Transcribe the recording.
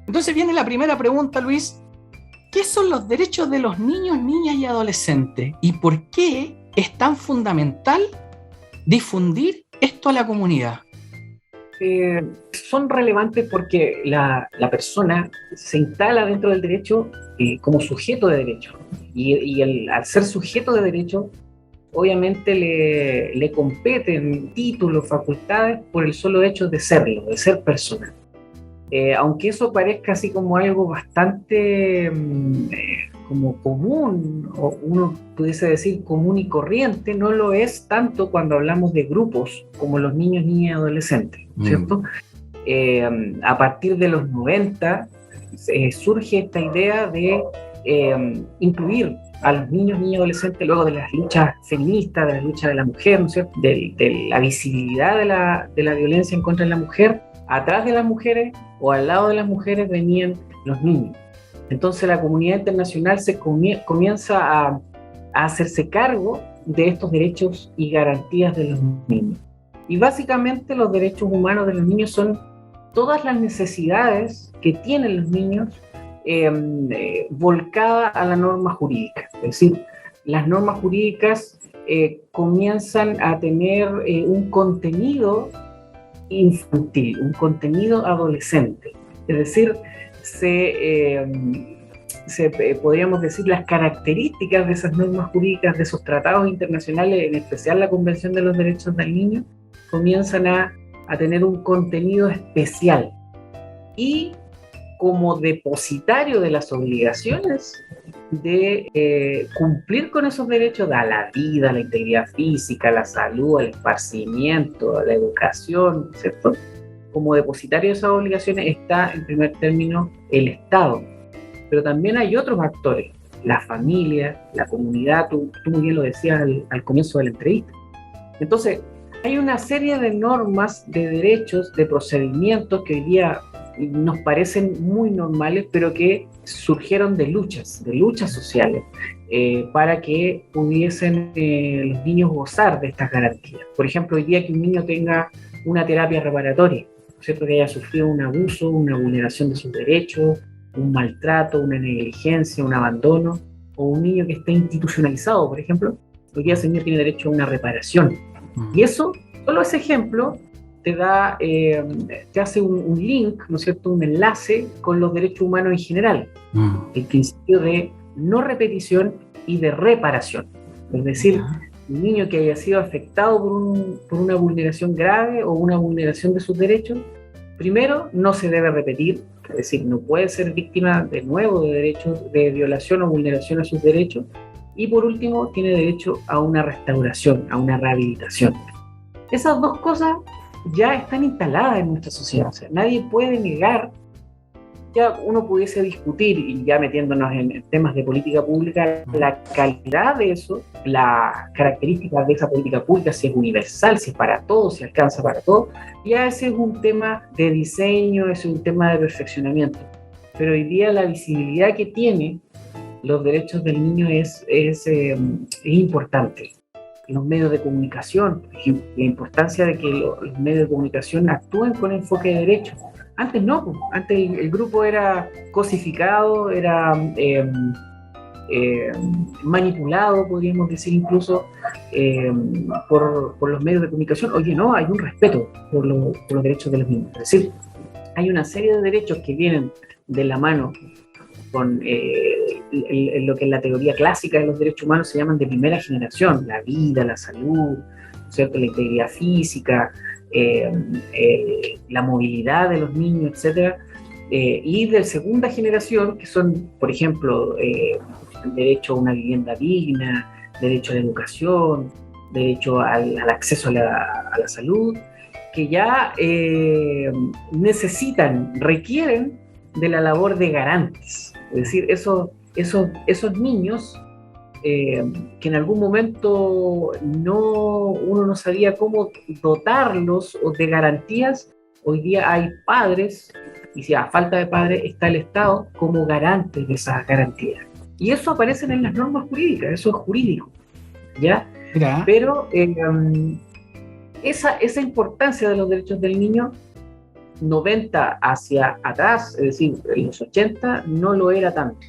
Entonces viene la primera pregunta, Luis. ¿Qué son los derechos de los niños, niñas y adolescentes? ¿Y por qué es tan fundamental difundir esto a la comunidad? Son relevantes porque la persona se instala dentro del derecho como sujeto de derecho. Al ser sujeto de derecho, obviamente le competen títulos, facultades por el solo hecho de serlo, de ser persona. Aunque eso parezca así como algo bastante como común, o uno pudiese decir común y corriente, no lo es tanto cuando hablamos de grupos como los niños, niñas y adolescentes, ¿cierto? A partir de los 90 surge esta idea de incluir a los niños, niñas y adolescentes luego de las luchas feministas, de la lucha de la mujer, ¿no es cierto? De la visibilidad de la violencia en contra de la mujer. Atrás de las mujeres o al lado de las mujeres venían los niños. Entonces la comunidad internacional se comienza a hacerse cargo de estos derechos y garantías de los niños. Y básicamente los derechos humanos de los niños son todas las necesidades que tienen los niños volcadas a la norma jurídica. Es decir, las normas jurídicas comienzan a tener un contenido infantil, un contenido adolescente. Es decir, podríamos decir las características de esas normas jurídicas, de esos tratados internacionales, en especial la Convención de los Derechos del Niño, comienzan a tener un contenido especial. Y como depositario de las obligaciones de cumplir con esos derechos a la vida, a la integridad física, a la salud, al esparcimiento, a la educación, ¿cierto? Como depositario de esas obligaciones está, en primer término, el Estado. Pero también hay otros actores, la familia, la comunidad, tú muy bien lo decías al comienzo de la entrevista. Entonces, hay una serie de normas, de derechos, de procedimientos que hoy día nos parecen muy normales, pero que surgieron de luchas sociales, para que pudiesen los niños gozar de estas garantías. Por ejemplo, hoy día que un niño tenga una terapia reparatoria, ¿cierto? Que haya sufrido un abuso, una vulneración de sus derechos, un maltrato, una negligencia, un abandono, o un niño que esté institucionalizado, por ejemplo, hoy día ese niño tiene derecho a una reparación. Y eso, solo ese ejemplo, te hace un link, ¿no es cierto?, un enlace con los derechos humanos en general. El principio de no repetición y de reparación. Es decir, un niño que haya sido afectado por una vulneración grave o una vulneración de sus derechos, primero, no se debe repetir, es decir, no puede ser víctima de nuevo de derechos de violación o vulneración a sus derechos. Y por último, tiene derecho a una restauración, a una rehabilitación. Esas dos cosas ya están instaladas en nuestra sociedad. O sea, nadie puede negar, ya uno pudiese discutir, y ya metiéndonos en temas de política pública, la calidad de eso, las características de esa política pública, si es universal, si es para todos, si alcanza para todos, ya ese es un tema de diseño, ese es un tema de perfeccionamiento. Pero hoy día la visibilidad que tiene los derechos del niño es importante. Los medios de comunicación, por ejemplo, la importancia de que los medios de comunicación actúen con enfoque de derechos. Antes no, antes el grupo era cosificado, era manipulado, podríamos decir incluso, por los medios de comunicación. Oye, no, hay un respeto por los derechos de los niños. Es decir, hay una serie de derechos que vienen de la mano con lo que en la teoría clásica de los derechos humanos se llaman de primera generación: la vida, la salud, ¿cierto?, la integridad física, la movilidad de los niños, etc. Y de segunda generación, que son, por ejemplo, derecho a una vivienda digna, derecho a la educación, derecho al acceso a la salud, que ya requieren de la labor de garantes. Es decir, esos niños que en algún momento uno no sabía cómo dotarlos de garantías, hoy día hay padres, y si a falta de padres está el Estado como garante de esas garantías. Y eso aparece en las normas jurídicas, eso es jurídico, ¿ya? Mira. Pero esa importancia de los derechos del niño 90 hacia atrás, es decir, en los 80, no lo era tanto.